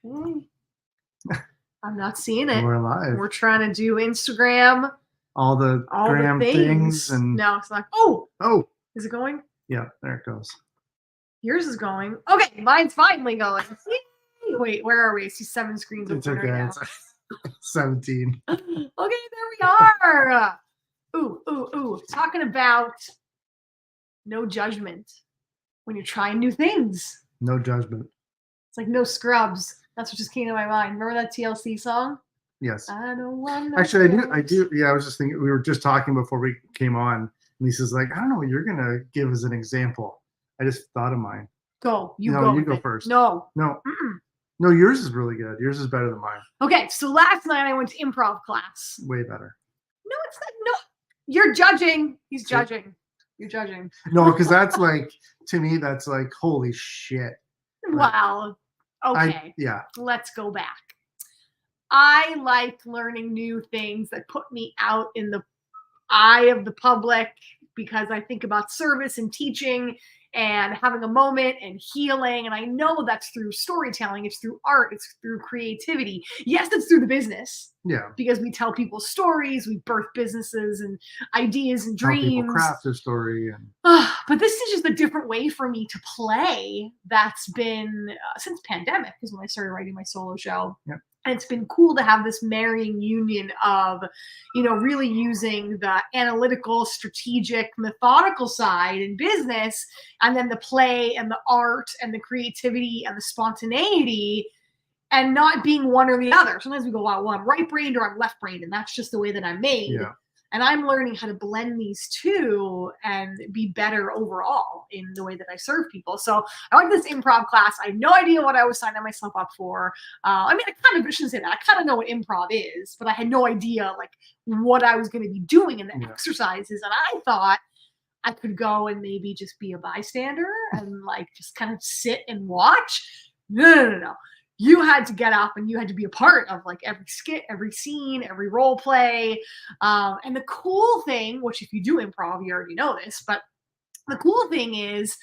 Hey, I'm not seeing it. We're live. We're trying to do Instagram. All the gram things and no, it's not. Oh, is it going? Yeah, there it goes. Yours is going. Okay, mine's finally going. Yay! Wait, where are we? I see 7 screens It's open okay. right now. It's 17. Okay, there we are. Ooh. Talking about no judgment when you're trying new things. No judgment. It's like no scrubs. That's what just came to my mind. Remember that TLC song? Yes. I don't want no Actually, scrubs. I do. Yeah, I was just thinking, we were just talking before we came on, and Lisa's like, I don't know what you're going to give as an example. I just thought of mine. Go. You go first. No. No, yours is really good. Yours is better than mine. Okay, so last night I went to improv class. Way better. No, it's not. No, you're judging. He's judging. You're judging. No, because that's like, to me, that's like, holy shit. Wow. Okay. Yeah. Let's go back. I like learning new things that put me out in the eye of the public because I think about service and teaching and having a moment and healing. And I know that's through storytelling. It's through art. It's through creativity. Yes, it's through the business. Yeah. Because we tell people stories, we birth businesses and ideas and dreams. Help people craft their story. But this is just a different way for me to play that's been since pandemic is when I started writing my solo show. Yep. And it's been cool to have this marrying union of, really using the analytical, strategic, methodical side in business, and then the play and the art and the creativity and the spontaneity, and not being one or the other. Sometimes we go, well, I'm right-brained or I'm left-brained, and that's just the way that I'm made. Yeah. And I'm learning how to blend these two and be better overall in the way that I serve people. So I went to this improv class. I had no idea what I was signing myself up for. I shouldn't say that. I kind of know what improv is, but I had no idea like what I was going to be doing in the exercises. And I thought I could go and maybe just be a bystander and like just kind of sit and watch. No. You had to get up and you had to be a part of like every skit, every scene, every role play. And the cool thing, which if you do improv, you already know this, but the cool thing is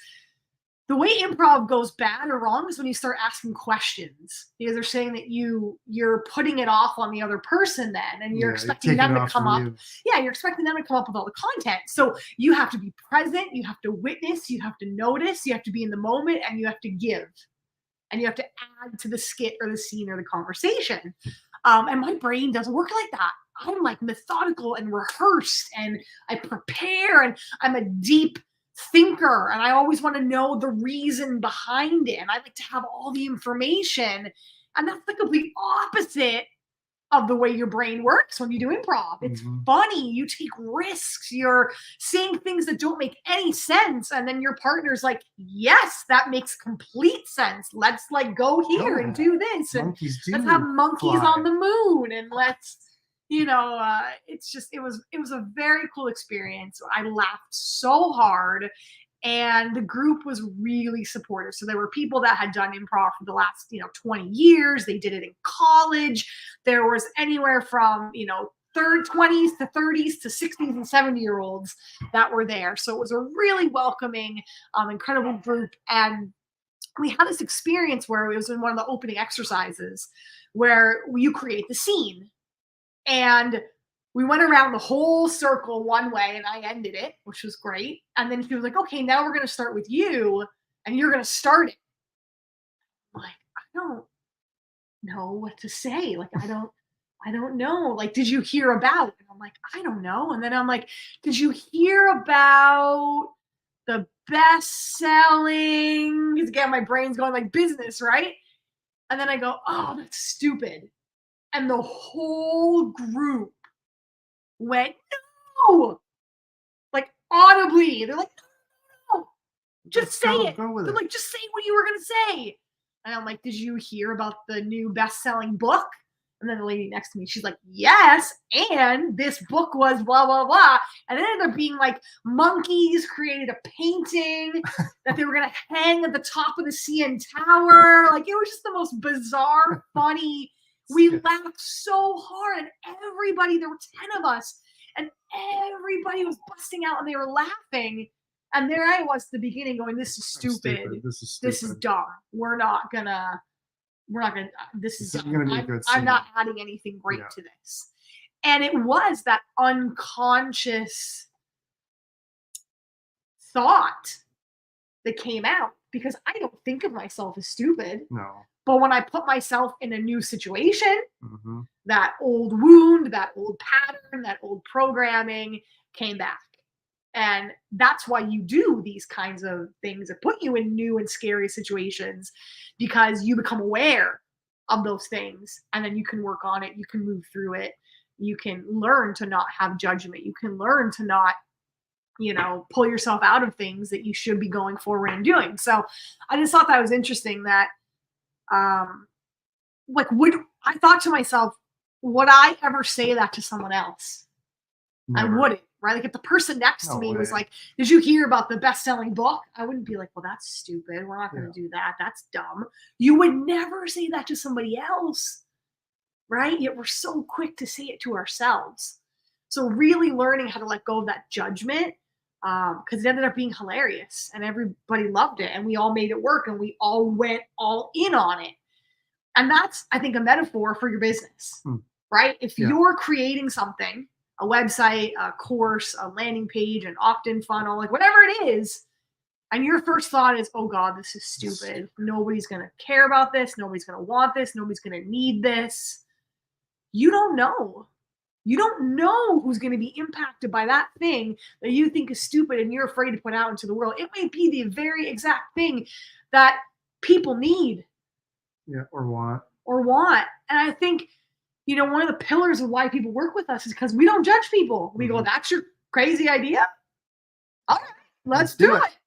the way improv goes bad or wrong is when you start asking questions, because they're saying that you're putting it off on the other person then, and you're expecting them to come up. Yeah, you're expecting them to come up with all the content. So you have to be present, you have to witness, you have to notice, you have to be in the moment, and you have to give. And you have to add to the skit or the scene or the conversation. And my brain doesn't work like that. I'm like methodical and rehearsed, and I prepare, and I'm a deep thinker, and I always want to know the reason behind it. And I like to have all the information. And that's the complete opposite of the way your brain works when you do improv. It's funny. You take risks. You're saying things that don't make any sense. And then your partner's like, yes, that makes complete sense. Let's like go here and do this. And let's have monkeys on the moon. And let's, it was a very cool experience. I laughed so hard. And the group was really supportive. So there were people that had done improv for the last, 20 years. They did it in college. There was anywhere from, 20s to 30s to 60s and 70-year-olds that were there. So it was a really welcoming, incredible group. And we had this experience where it was in one of the opening exercises where you create the scene. And we went around the whole circle one way, and I ended it, which was great. And then she was like, okay, now we're going to start with you, and you're going to start it. I'm like, I don't know what to say. Like, I don't know. Like, did you hear about? And I'm like, I don't know. And then I'm like, did you hear about the best-selling? Again, my brain's going like business, right? And then I go, oh, that's stupid. And the whole group went, no, like audibly. They're like, no, just say it. They're like, just say what you were going to say. And I'm like, did you hear about the new best-selling book? And then the lady next to me, she's like, yes, and this book was blah, blah, blah. And it ended up being like monkeys created a painting that they were going to hang at the top of the CN Tower. Like, it was just the most bizarre, funny. We laughed so hard, and everybody, there were 10 of us, and everybody was busting out, and they were laughing. And there I was at the beginning going, this is stupid. This is dumb. We're not gonna we're not gonna. This is This isn't gonna be a good I'm scene. not adding anything great Yeah. to this. And it was that unconscious thought that came out because I don't think of myself as stupid. No. But when I put myself in a new situation, Hmm. that old wound, that old pattern, that old programming came back. And that's why you do these kinds of things that put you in new and scary situations because you become aware of those things and then you can work on it. You can move through it. You can learn to not have judgment. You can learn to not, pull yourself out of things that you should be going forward and doing. So I just thought that was interesting that, I thought to myself, would I ever say that to someone else? Never. I wouldn't, right? Like if the person next to No me was way. like, "Did you hear about the best-selling book?" I wouldn't be like, "Well, that's stupid. We're not going to do that. That's dumb." You would never say that to somebody else, right? Yet we're so quick to say it to ourselves. So really learning how to let go of that judgment, because it ended up being hilarious and everybody loved it and we all made it work and we all went all in on it. And that's, I think, a metaphor for your business, right? If Yeah. you're creating something, a website, a course, a landing page, an opt-in funnel, like whatever it is, and your first thought is, oh God, this is stupid. Nobody's going to care about this. Nobody's going to want this. Nobody's going to need this. You don't know. You don't know who's going to be impacted by that thing that you think is stupid and you're afraid to put out into the world. It may be the very exact thing that people need. Yeah, or want. And I think, one of the pillars of why people work with us is because we don't judge people. We go, that's your crazy idea? All right, let's do it.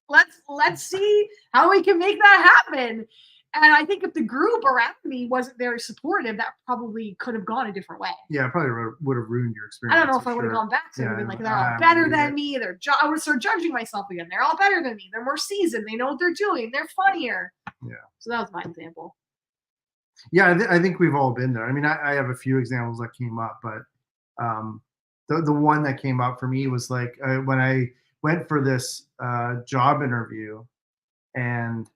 Let's see how we can make that happen. And I think if the group around me wasn't very supportive, that probably could have gone a different way. Yeah, probably would have ruined your experience. I don't know if I would have gone back. So I would have been like, they're all better than me. I would start judging myself again. They're all better than me. They're more seasoned. They know what they're doing. They're funnier. Yeah. So that was my example. Yeah, I think we've all been there. I mean, I have a few examples that came up, but the one that came up for me was like when I went for this job interview, and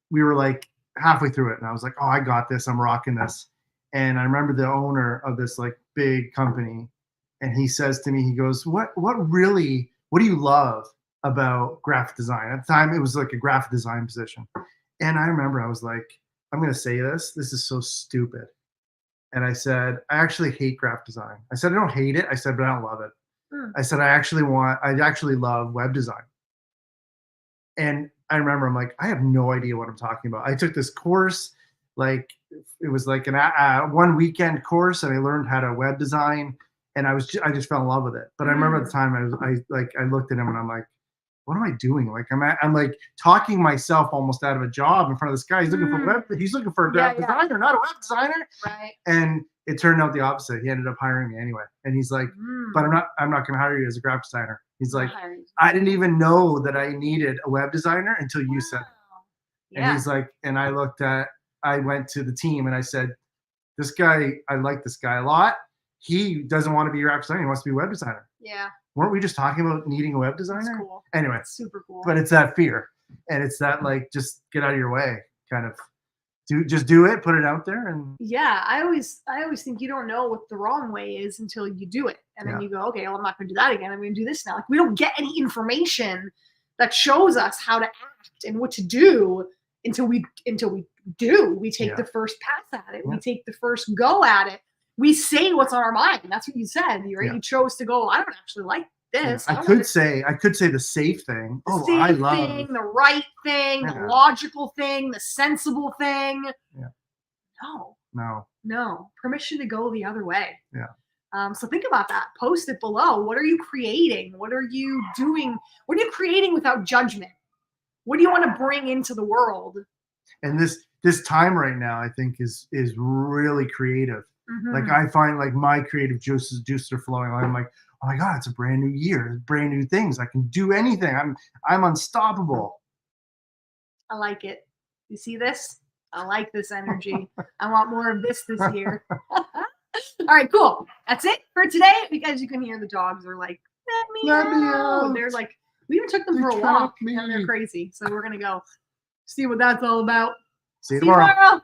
we were like halfway through it, and I was like, "Oh, I got this. I'm rocking this." And I remember the owner of this like big company, and he says to me, he goes, "What do you love about graphic design?" At the time, it was like a graphic design position, and I remember I was like, I'm going to say this. This is so stupid. And I said, I actually hate graphic design. I said, I don't hate it. I said, but I don't love it. I said, I actually love web design. And I remember I'm like, I have no idea what I'm talking about. I took this course, like it was like an one weekend course, and I learned how to web design, and I just fell in love with it. But I remember at the time I looked at him and I'm like, what am I doing? Like I'm like talking myself almost out of a job in front of this guy. He's looking for a graphic designer, not a web designer. Right. And it turned out the opposite. He ended up hiring me anyway. And he's like, but I'm not going to hire you as a graphic designer. He's like, I didn't even know that I needed a web designer until you said it. And he's like, and I went to the team and I said, this guy, I like this guy a lot. He doesn't want to be a graphic designer. He wants to be a web designer. Yeah. Weren't we just talking about needing a web designer? That's cool. Anyway, that's super cool. But it's that fear, and it's that like just get out of your way, kind of do it, put it out there, and yeah. I always think you don't know what the wrong way is until you do it, and then you go, okay, well, I'm not going to do that again. I'm going to do this now. Like we don't get any information that shows us how to act and what to do until we do. We take the first pass at it. We take the first go at it. We say what's on our mind. That's what you said, right? Yeah. You chose to go, I don't actually like this. Yeah. I could say the safe thing. The right thing, the logical thing, the sensible thing. Yeah. No. Permission to go the other way. Yeah. So think about that. Post it below. What are you creating? What are you doing? What are you creating without judgment? What do you want to bring into the world? And this time right now, I think is really creative. Like I find like my creative juices are flowing. I'm like, oh my God, it's a brand new year, brand new things. I can do anything. I'm unstoppable. I like it. You see this? I like this energy. I want more of this year. All right, cool. That's it for today. Because you can hear the dogs are like, let me out. They're like, we even took them for a walk and they're crazy. So we're gonna go see what that's all about. See you tomorrow.